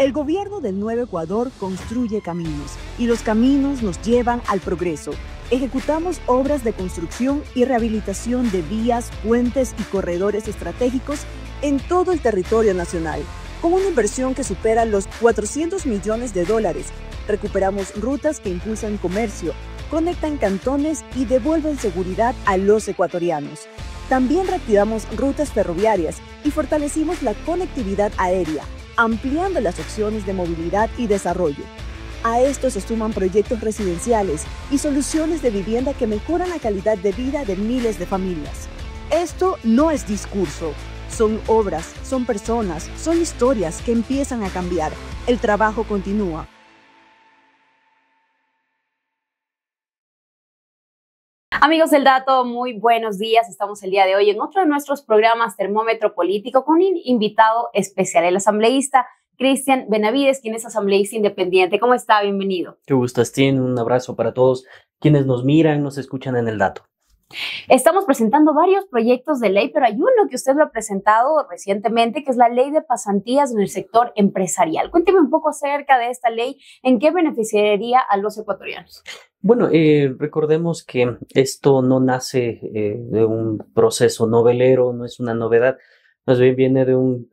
El gobierno del Nuevo Ecuador construye caminos y los caminos nos llevan al progreso. Ejecutamos obras de construcción y rehabilitación de vías, puentes y corredores estratégicos en todo el territorio nacional, con una inversión que supera los $400 millones. Recuperamos rutas que impulsan comercio, conectan cantones y devuelven seguridad a los ecuatorianos. También reactivamos rutas ferroviarias y fortalecimos la conectividad aérea, ampliando las opciones de movilidad y desarrollo. A esto se suman proyectos residenciales y soluciones de vivienda que mejoran la calidad de vida de miles de familias. Esto no es discurso, son obras, son personas, son historias que empiezan a cambiar. El trabajo continúa. Amigos del Dato, muy buenos días. Estamos el día de hoy en otro de nuestros programas Termómetro Político con un invitado especial, el asambleísta Cristian Benavides, quien es asambleísta independiente. ¿Cómo está? Bienvenido. Qué gusto, Estín. Un abrazo para todos quienes nos miran, nos escuchan en el Dato. Estamos presentando varios proyectos de ley, pero hay uno que usted lo ha presentado recientemente, que es la ley de pasantías en el sector empresarial. Cuénteme un poco acerca de esta ley, ¿en qué beneficiaría a los ecuatorianos? Bueno, recordemos que esto no nace de un proceso novelero, no es una novedad, más bien viene de un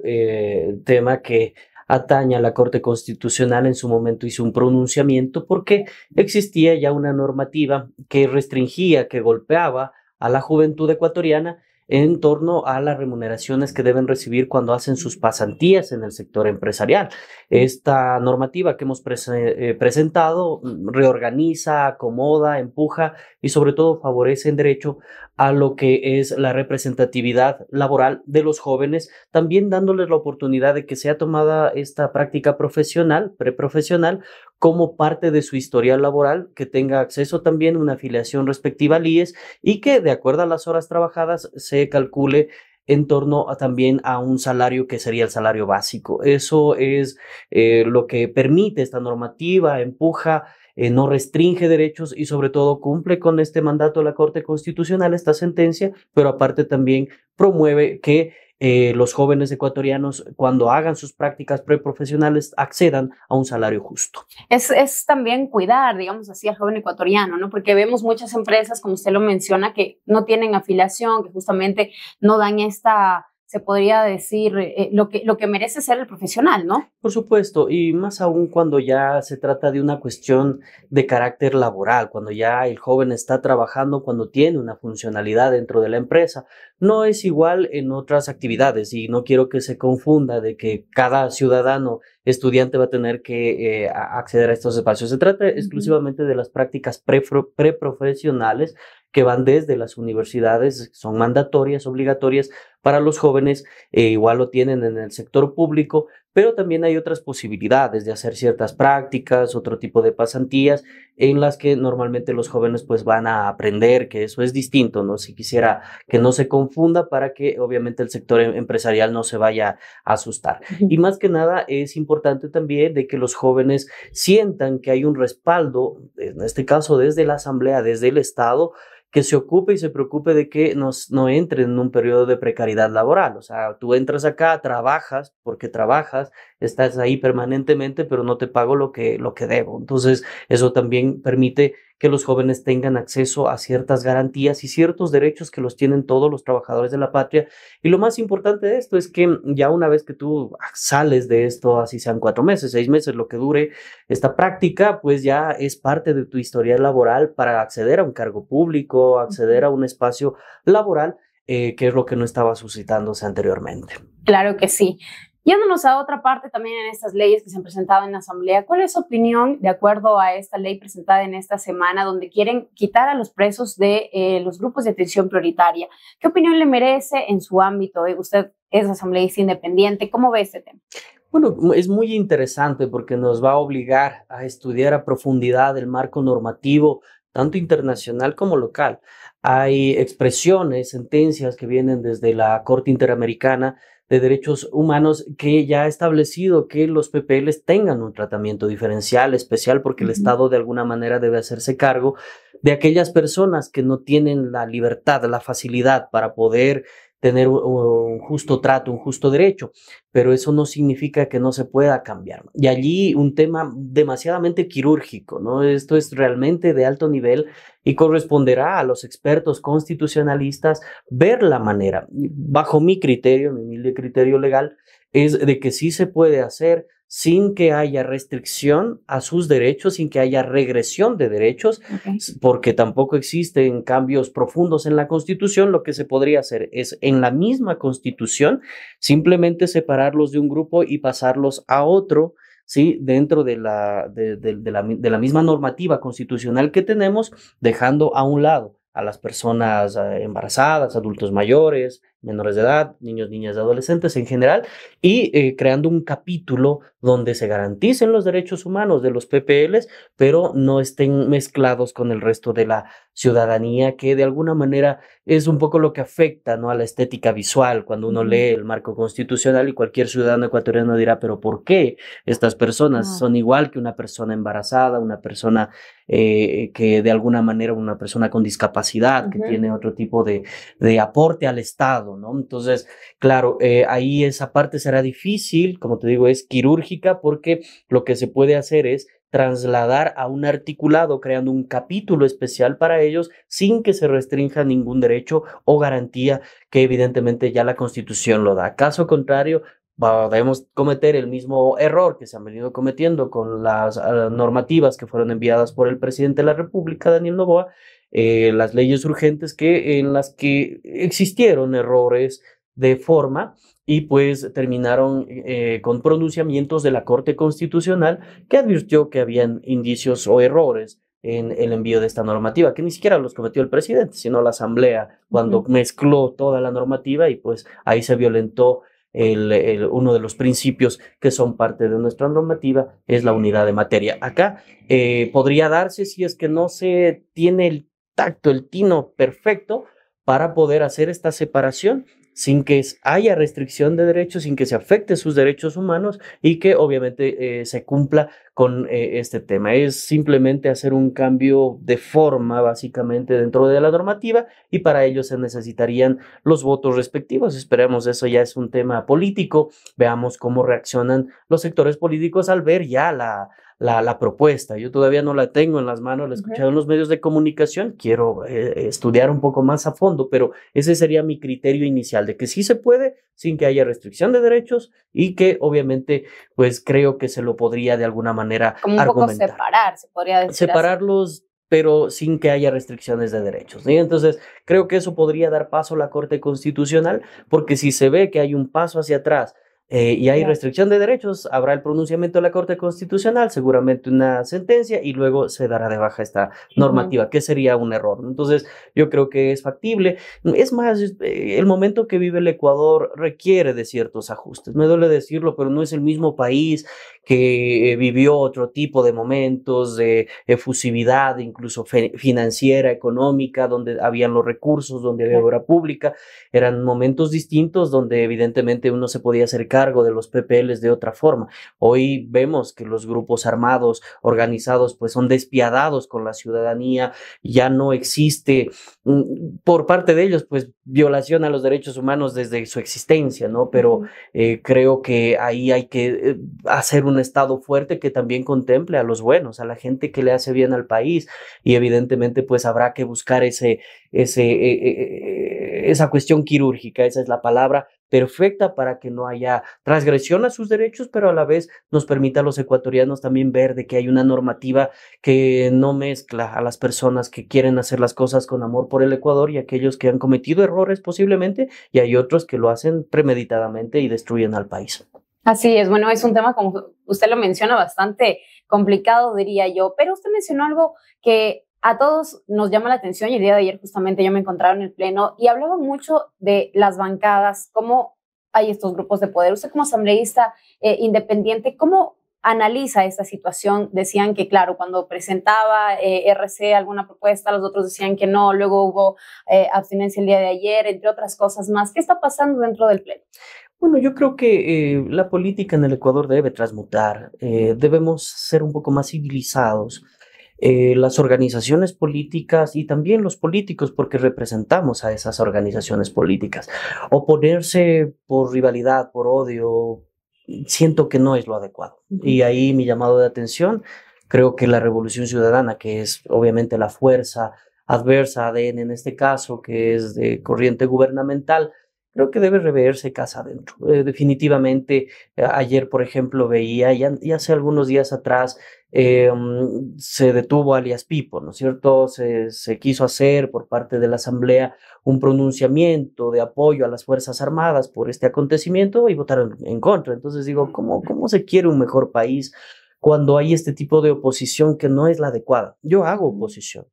tema que atañe a la Corte Constitucional. En su momento hizo un pronunciamiento porque existía ya una normativa que restringía, que golpeaba a la juventud ecuatoriana en torno a las remuneraciones que deben recibir cuando hacen sus pasantías en el sector empresarial. Esta normativa que hemos presentado reorganiza, acomoda, empuja y sobre todo favorece en derecho a lo que es la representatividad laboral de los jóvenes, también dándoles la oportunidad de que sea tomada esta práctica profesional, preprofesional, como parte de su historial laboral, que tenga acceso también a una afiliación respectiva al IES y que, de acuerdo a las horas trabajadas, se calcule en torno también a un salario que sería el salario básico. Eso es lo que permite esta normativa, empuja, no restringe derechos y sobre todo cumple con este mandato de la Corte Constitucional, esta sentencia, pero aparte también promueve que los jóvenes ecuatorianos, cuando hagan sus prácticas preprofesionales, accedan a un salario justo. Es también cuidar, digamos así, al joven ecuatoriano, ¿no? Porque vemos muchas empresas, como usted lo menciona, que no tienen afiliación, que justamente no dan esta, se podría decir, lo que merece ser el profesional, ¿no? Por supuesto, y más aún cuando ya se trata de una cuestión de carácter laboral, cuando ya el joven está trabajando, cuando tiene una funcionalidad dentro de la empresa. No es igual en otras actividades y no quiero que se confunda de que cada ciudadano estudiante va a tener que acceder a estos espacios. Se trata exclusivamente de las prácticas preprofesionales que van desde las universidades, son mandatorias, obligatorias para los jóvenes, igual lo tienen en el sector público, pero también hay otras posibilidades de hacer ciertas prácticas, otro tipo de pasantías en las que normalmente los jóvenes pues van a aprender, que eso es distinto, ¿no? Si quisiera que no se confunda para que obviamente el sector empresarial no se vaya a asustar. Y más que nada es importante también de que los jóvenes sientan que hay un respaldo, en este caso desde la Asamblea, desde el Estado, que se ocupe y se preocupe de que no entren en un periodo de precariedad laboral. O sea, tú entras acá, trabajas, porque trabajas, estás ahí permanentemente, pero no te pago lo que debo. Entonces, eso también permite que los jóvenes tengan acceso a ciertas garantías y ciertos derechos que los tienen todos los trabajadores de la patria. Y lo más importante de esto es que ya una vez que tú sales de esto, así sean 4 meses, 6 meses, lo que dure esta práctica, pues ya es parte de tu historial laboral para acceder a un cargo público, acceder a un espacio laboral, que es lo que no estaba suscitándose anteriormente. Claro que sí. Yéndonos a otra parte también en estas leyes que se han presentado en la Asamblea, ¿cuál es su opinión de acuerdo a esta ley presentada en esta semana donde quieren quitar a los presos de los grupos de atención prioritaria? ¿Qué opinión le merece en su ámbito? Usted es asambleísta independiente, ¿cómo ve este tema? Bueno, es muy interesante porque nos va a obligar a estudiar a profundidad el marco normativo, tanto internacional como local. Hay expresiones, sentencias que vienen desde la Corte Interamericana de Derechos Humanos que ya ha establecido que los PPLs tengan un tratamiento diferencial, especial, porque el Estado de alguna manera debe hacerse cargo de aquellas personas que no tienen la libertad, la facilidad para poder tener un justo trato, un justo derecho, pero eso no significa que no se pueda cambiar. Y allí un tema demasiadamente quirúrgico, ¿no? Esto es realmente de alto nivel y corresponderá a los expertos constitucionalistas ver la manera. Bajo mi criterio, mi humilde criterio legal, es de que sí se puede hacer sin que haya restricción a sus derechos, sin que haya regresión de derechos, porque tampoco existen cambios profundos en la Constitución. Lo que se podría hacer es en la misma Constitución simplemente separarlos de un grupo y pasarlos a otro, ¿sí? Dentro de la misma normativa constitucional que tenemos, dejando a un lado a las personas embarazadas, adultos mayores, menores de edad, niños, niñas, adolescentes en general, y creando un capítulo donde se garanticen los derechos humanos de los PPLs, pero no estén mezclados con el resto de la ciudadanía, que de alguna manera es un poco lo que afecta, ¿no?, a la estética visual cuando uno lee el marco constitucional, y cualquier ciudadano ecuatoriano dirá, pero ¿por qué estas personas son igual que una persona embarazada, una persona que de alguna manera, una persona con discapacidad, que tiene otro tipo de aporte al Estado, ¿no? Entonces, claro, ahí esa parte será difícil, como te digo, es quirúrgica, porque lo que se puede hacer es trasladar a un articulado creando un capítulo especial para ellos sin que se restrinja ningún derecho o garantía que evidentemente ya la Constitución lo da. Caso contrario, podemos cometer el mismo error que se han venido cometiendo con las normativas que fueron enviadas por el presidente de la República, Daniel Noboa, las leyes urgentes en las que existieron errores de forma y pues terminaron con pronunciamientos de la Corte Constitucional, que advirtió que habían indicios o errores en el envío de esta normativa, que ni siquiera los cometió el presidente, sino la Asamblea, cuando mezcló toda la normativa, y pues ahí se violentó uno de los principios que son parte de nuestra normativa, es la unidad de materia. Acá podría darse, si es que no se tiene el tacto, el tino perfecto para poder hacer esta separación sin que haya restricción de derechos, sin que se afecte sus derechos humanos, y que obviamente se cumpla con este tema. Es simplemente hacer un cambio de forma, básicamente, dentro de la normativa, y para ello se necesitarían los votos respectivos. Esperemos, eso ya es un tema político. Veamos cómo reaccionan los sectores políticos al ver ya la propuesta. Yo todavía no la tengo en las manos, la he escuchado en los medios de comunicación, quiero estudiar un poco más a fondo, pero ese sería mi criterio inicial, de que sí se puede sin que haya restricción de derechos, y que obviamente pues creo que se lo podría de alguna manera como un argumentar. Poco separar, se podría decir separarlos así, pero sin que haya restricciones de derechos, ¿sí? Entonces creo que eso podría dar paso a la Corte Constitucional, porque si se ve que hay un paso hacia atrás y hay restricción de derechos, habrá el pronunciamiento de la Corte Constitucional, seguramente una sentencia, y luego se dará de baja esta normativa, que sería un error. Entonces, yo creo que es factible. Es más, el momento que vive el Ecuador requiere de ciertos ajustes. Me duele decirlo, pero no es el mismo país que vivió otro tipo de momentos de efusividad, incluso financiera, económica, donde habían los recursos, donde había obra pública. Eran momentos distintos donde evidentemente uno se podía hacer cargo de los PPLs de otra forma. Hoy vemos que los grupos armados organizados pues son despiadados con la ciudadanía, ya no existe por parte de ellos pues violación a los derechos humanos desde su existencia, ¿no? Pero creo que ahí hay que hacer un Estado fuerte que también contemple a los buenos, a la gente que le hace bien al país, y evidentemente pues habrá que buscar esa cuestión quirúrgica, esa es la palabra perfecta, para que no haya transgresión a sus derechos, pero a la vez nos permita a los ecuatorianos también ver de que hay una normativa que no mezcla a las personas que quieren hacer las cosas con amor por el Ecuador y aquellos que han cometido errores posiblemente, y hay otros que lo hacen premeditadamente y destruyen al país. Así es, bueno, es un tema, como usted lo menciona, bastante complicado, diría yo, pero usted mencionó algo que a todos nos llama la atención, y el día de ayer justamente yo me encontraba en el pleno y hablaba mucho de las bancadas, cómo hay estos grupos de poder. Usted como asambleísta independiente, ¿cómo analiza esta situación? Decían que, claro, cuando presentaba RC alguna propuesta, los otros decían que no, luego hubo abstinencia el día de ayer, entre otras cosas más. ¿Qué está pasando dentro del pleno? Bueno, yo creo que la política en el Ecuador debe transmutar, debemos ser un poco más civilizados. las organizaciones políticas y también los políticos, porque representamos a esas organizaciones políticas. Oponerse por rivalidad, por odio, siento que no es lo adecuado. Y ahí mi llamado de atención, creo que la Revolución Ciudadana, que es obviamente la fuerza adversa a ADN en este caso, que es de corriente gubernamental, creo que debe reverse casa adentro. Definitivamente, ayer, por ejemplo, veía, y hace algunos días atrás, se detuvo alias Pipo, ¿no es cierto? Se quiso hacer por parte de la Asamblea un pronunciamiento de apoyo a las Fuerzas Armadas por este acontecimiento y votaron en contra. Entonces digo, ¿cómo se quiere un mejor país cuando hay este tipo de oposición que no es la adecuada? Yo hago oposición,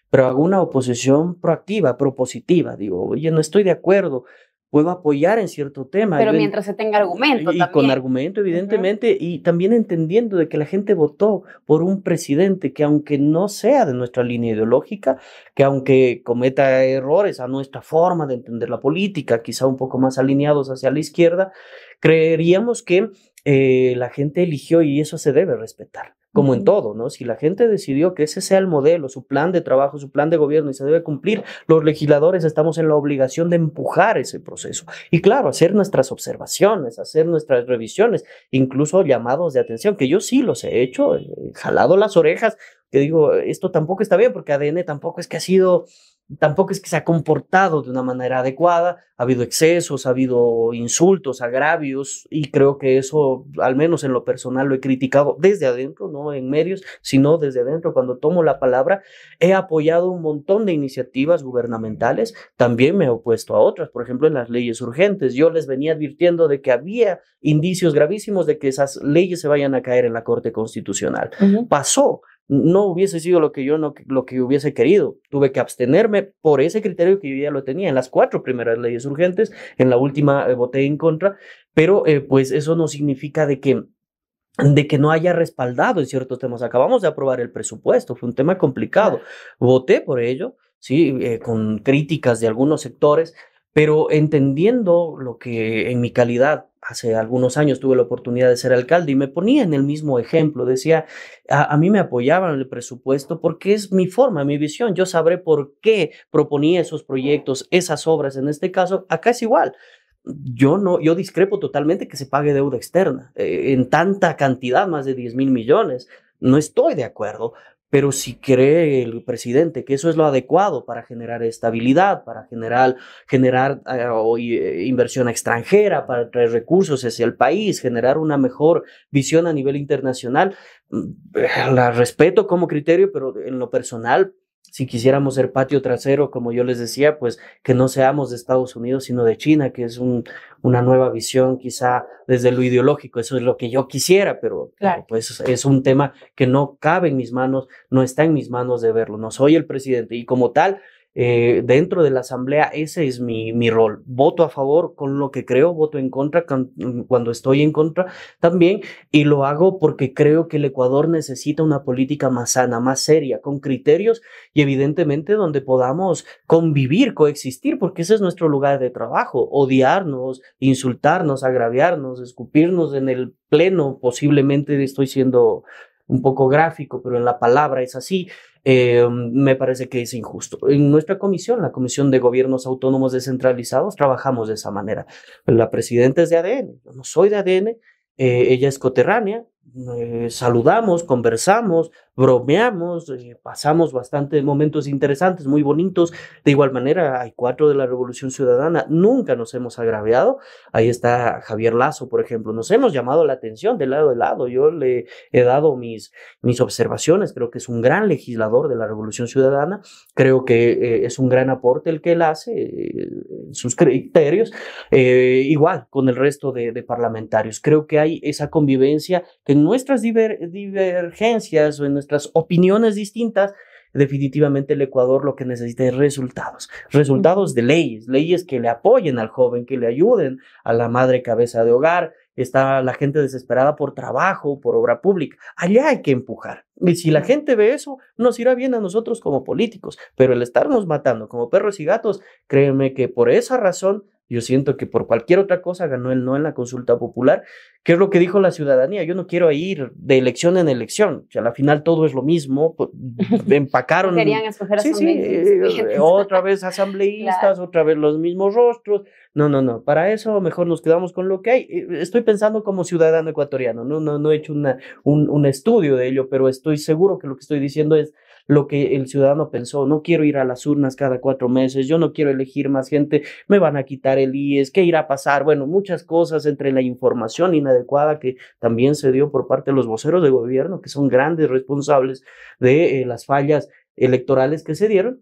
pero hago una oposición proactiva, propositiva. Digo, oye, no estoy de acuerdo, puedo apoyar en cierto tema. Pero mientras se tenga argumento y también. con argumento, evidentemente, y también entendiendo de que la gente votó por un presidente que aunque no sea de nuestra línea ideológica, que aunque cometa errores a nuestra forma de entender la política, quizá un poco más alineados hacia la izquierda, creeríamos que la gente eligió y eso se debe respetar. Como en todo, ¿no? Si la gente decidió que ese sea el modelo, su plan de trabajo, su plan de gobierno y se debe cumplir, los legisladores estamos en la obligación de empujar ese proceso. Y claro, hacer nuestras observaciones, hacer nuestras revisiones, incluso llamados de atención, que yo sí los he hecho, jalado las orejas, que digo, esto tampoco está bien porque ADN tampoco es que se ha comportado de una manera adecuada, ha habido excesos, ha habido insultos, agravios, y creo que eso, al menos en lo personal, lo he criticado desde adentro, no en medios, sino desde adentro. Cuando tomo la palabra, he apoyado un montón de iniciativas gubernamentales, también me he opuesto a otras, por ejemplo, en las leyes urgentes. Yo les venía advirtiendo de que había indicios gravísimos de que esas leyes se vayan a caer en la Corte Constitucional. Pasó. No hubiese sido lo que yo hubiese querido. Tuve que abstenerme por ese criterio que yo ya lo tenía en las 4 primeras leyes urgentes. En la última voté en contra, pero pues eso no significa de que no haya respaldado en ciertos temas. Acabamos de aprobar el presupuesto, fue un tema complicado. Voté por ello, sí, con críticas de algunos sectores, pero entendiendo lo que en mi calidad hace algunos años tuve la oportunidad de ser alcalde y me ponía en el mismo ejemplo, decía, a mí me apoyaban en el presupuesto porque es mi forma, mi visión, yo sabré por qué proponía esos proyectos, esas obras en este caso. Acá es igual. Yo discrepo totalmente que se pague deuda externa en tanta cantidad, más de 10,000 millones. No estoy de acuerdo, pero si cree el presidente que eso es lo adecuado para generar estabilidad, para generar inversión extranjera, para traer recursos hacia el país, generar una mejor visión a nivel internacional, la respeto como criterio, pero en lo personal, si quisiéramos ser patio trasero, como yo les decía, pues que no seamos de Estados Unidos, sino de China, que es una nueva visión quizá desde lo ideológico. Eso es lo que yo quisiera, pero claro, pues es un tema que no cabe en mis manos, no está en mis manos de verlo. No soy el presidente y como tal, dentro de la Asamblea, ese es mi rol. Voto a favor con lo que creo, voto en contra cuando estoy en contra también, y lo hago porque creo que el Ecuador necesita una política más sana, más seria, con criterios y evidentemente donde podamos convivir, coexistir, porque ese es nuestro lugar de trabajo. Odiarnos, insultarnos, agraviarnos, escupirnos en el pleno, posiblemente estoy siendo un poco gráfico, pero en la palabra es así. Me parece que es injusto. En nuestra comisión, la Comisión de Gobiernos Autónomos Descentralizados, trabajamos de esa manera. La presidenta es de ADN, yo no soy de ADN, ella es coterránea, saludamos, conversamos, bromeamos, pasamos bastantes momentos interesantes, muy bonitos. De igual manera, hay 4 de la Revolución Ciudadana, nunca nos hemos agraviado. Ahí está Javier Lazo, por ejemplo, nos hemos llamado la atención de lado a lado. Yo le he dado mis observaciones, creo que es un gran legislador de la Revolución Ciudadana, creo que es un gran aporte el que él hace, sus criterios, igual con el resto de parlamentarios. Creo que hay esa convivencia que en nuestras divergencias o en nuestras opiniones distintas, definitivamente el Ecuador lo que necesita es resultados de leyes que le apoyen al joven, que le ayuden a la madre cabeza de hogar. Está la gente desesperada por trabajo, por obra pública. Allá hay que empujar. Y si la gente ve eso, nos irá bien a nosotros como políticos. Pero el estarnos matando como perros y gatos, créeme que por esa razón Yo siento que por cualquier otra cosa ganó el no en la consulta popular, que es lo que dijo la ciudadanía. Yo no quiero ir de elección en elección. O sea, al final todo es lo mismo. Empacaron. Querían escoger asambleístas. Otra vez asambleístas, claro. Otra vez los mismos rostros. No. Para eso mejor nos quedamos con lo que hay. Estoy pensando como ciudadano ecuatoriano. No he hecho un estudio de ello, pero estoy seguro que lo que estoy diciendo es lo que el ciudadano pensó. No quiero ir a las urnas cada 4 meses, yo no quiero elegir más gente, me van a quitar el IES, ¿qué irá a pasar? Bueno, muchas cosas, entre la información inadecuada que también se dio por parte de los voceros de gobierno, que son grandes responsables de las fallas electorales que se dieron.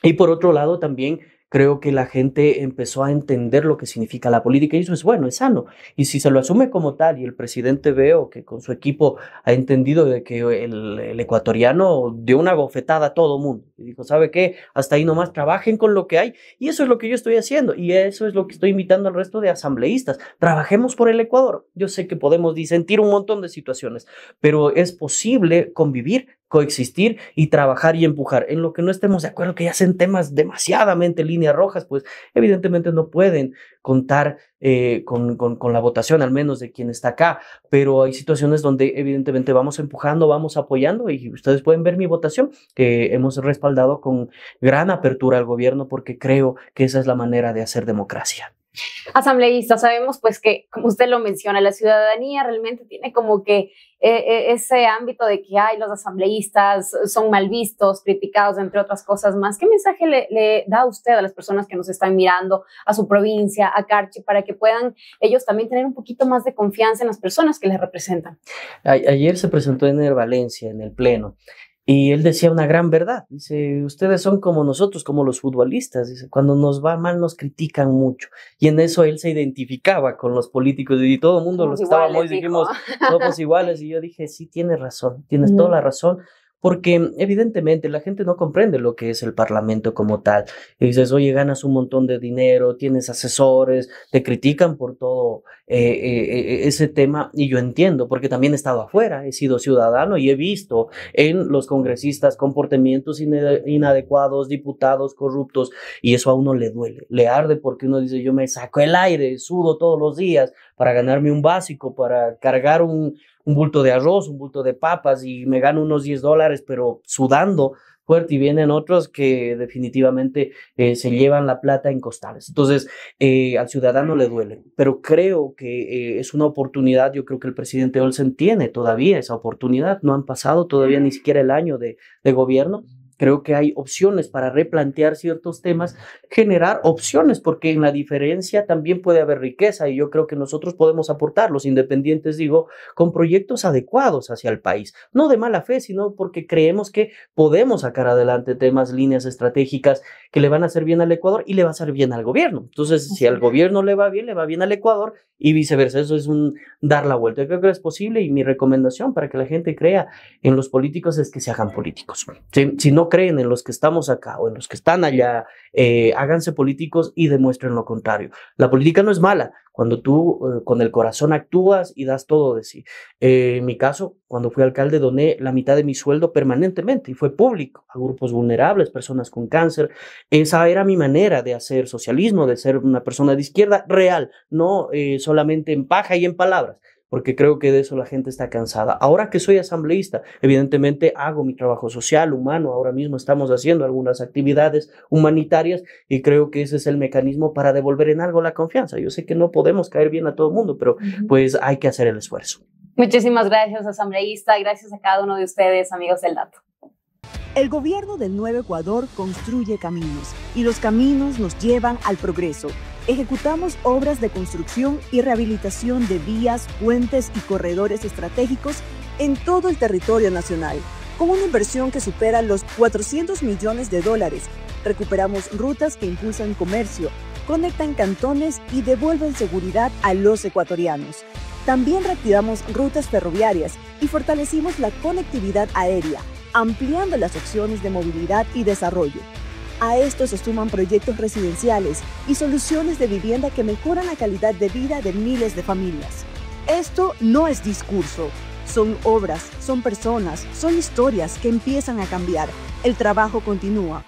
Y por otro lado también creo que la gente empezó a entender lo que significa la política y eso es bueno, es sano. Y si se lo asume como tal y el presidente Veo que con su equipo ha entendido de que el ecuatoriano dio una bofetada a todo mundo y dijo, ¿sabe qué? Hasta ahí nomás trabajen con lo que hay y eso es lo que yo estoy haciendo y eso es lo que estoy invitando al resto de asambleístas. Trabajemos por el Ecuador. Yo sé que podemos disentir un montón de situaciones, pero es posible convivir, coexistir y trabajar y empujar. En lo que no estemos de acuerdo, que ya sean temas demasiadamente líneas rojas, pues evidentemente no pueden contar con la votación, al menos de quien está acá, pero hay situaciones donde evidentemente vamos empujando, vamos apoyando y ustedes pueden ver mi votación, que hemos respaldado con gran apertura al gobierno porque creo que esa es la manera de hacer democracia. Asambleísta, sabemos pues que, como usted lo menciona, la ciudadanía realmente tiene como que ese ámbito de que los asambleístas son mal vistos, criticados, entre otras cosas más. ¿Qué mensaje le da usted a las personas que nos están mirando, a su provincia, a Carchi, para que puedan ellos también tener un poquito más de confianza en las personas que les representan? Ayer se presentó Ener Valencia en el Pleno. Y él decía una gran verdad, dice, ustedes son como nosotros, como los futbolistas, dice, cuando nos va mal nos critican mucho, y en eso él se identificaba con los políticos, y todo el mundo lo estábamos, dijimos, somos iguales, y yo dije, sí, tienes razón, tienes toda la razón, porque evidentemente la gente no comprende lo que es el Parlamento como tal, y dices, oye, ganas un montón de dinero, tienes asesores, te critican por todo ese tema, y yo entiendo, porque también he estado afuera, he sido ciudadano y he visto en los congresistas comportamientos inadecuados, diputados corruptos, y eso a uno le duele, le arde porque uno dice, yo me saco el aire, sudo todos los días para ganarme un básico, para cargar un bulto de arroz, un bulto de papas y me gano unos $10, pero sudando fuerte y vienen otros que definitivamente se llevan la plata en costales. Entonces, al ciudadano le duele, pero creo que es una oportunidad. Yo creo que el presidente Olsen tiene todavía esa oportunidad. No han pasado todavía ni siquiera el año de gobierno. Creo que hay opciones para replantear ciertos temas, generar opciones, porque en la diferencia también puede haber riqueza y yo creo que nosotros podemos aportar, los independientes, digo, con proyectos adecuados hacia el país, no de mala fe, sino porque creemos que podemos sacar adelante temas, líneas estratégicas que le van a hacer bien al Ecuador y le va a hacer bien al gobierno. Entonces, si al gobierno le va bien al Ecuador y viceversa. Eso es dar la vuelta. Yo creo que es posible y mi recomendación para que la gente crea en los políticos es que se hagan políticos. Si no creen en los que estamos acá o en los que están allá, háganse políticos y demuestren lo contrario. La política no es mala cuando tú con el corazón actúas y das todo de sí. En mi caso, cuando fui alcalde, doné la mitad de mi sueldo permanentemente y fue público a grupos vulnerables, personas con cáncer. Esa era mi manera de hacer socialismo, de ser una persona de izquierda real, no solamente en paja y en palabras, porque creo que de eso la gente está cansada. Ahora que soy asambleísta, evidentemente hago mi trabajo social, humano. Ahora mismo estamos haciendo algunas actividades humanitarias y creo que ese es el mecanismo para devolver en algo la confianza. Yo sé que no podemos caer bien a todo el mundo, pero pues hay que hacer el esfuerzo. Muchísimas gracias, asambleísta. Gracias a cada uno de ustedes, amigos del Dato. El gobierno del Nuevo Ecuador construye caminos y los caminos nos llevan al progreso. Ejecutamos obras de construcción y rehabilitación de vías, puentes y corredores estratégicos en todo el territorio nacional, con una inversión que supera los $400 millones. Recuperamos rutas que impulsan comercio, conectan cantones y devuelven seguridad a los ecuatorianos. También reactivamos rutas ferroviarias y fortalecimos la conectividad aérea, ampliando las opciones de movilidad y desarrollo. A esto se suman proyectos residenciales y soluciones de vivienda que mejoran la calidad de vida de miles de familias. Esto no es discurso, son obras, son personas, son historias que empiezan a cambiar. El trabajo continúa.